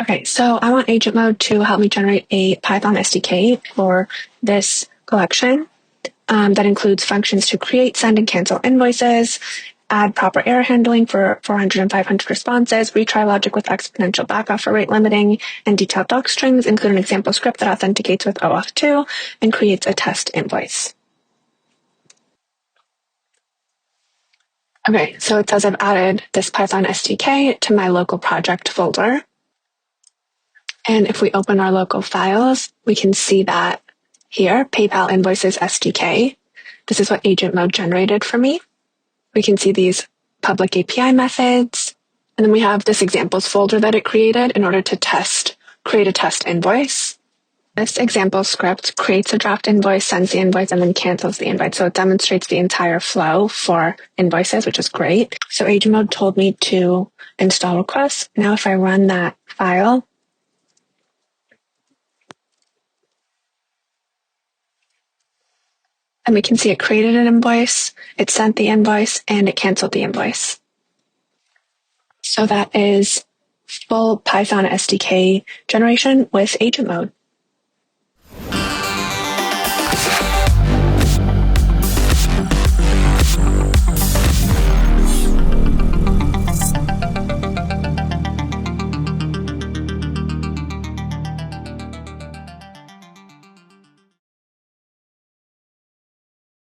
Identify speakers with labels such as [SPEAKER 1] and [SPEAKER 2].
[SPEAKER 1] Okay, so I want agent mode to help me generate a Python SDK for this collection that includes functions to create, send, and cancel invoices, add proper error handling for 400 and 500 responses, retry logic with exponential backoff for rate limiting, and detailed doc strings, include an example script that authenticates with OAuth 2 and creates a test invoice. Okay, so it says I've added this Python SDK to my local project folder. And if we open our local files, we can see that here, PayPal Invoices SDK. This is what agent mode generated for me. We can see these public API methods. And then we have this examples folder that it created in order to create a test invoice. This example script creates a draft invoice, sends the invoice, and then cancels the invoice. So it demonstrates the entire flow for invoices, which is great. So agent mode told me to install requests. Now if I run that file, and we can see it created an invoice, it sent the invoice, and it canceled the invoice. So that is full Python SDK generation with agent mode.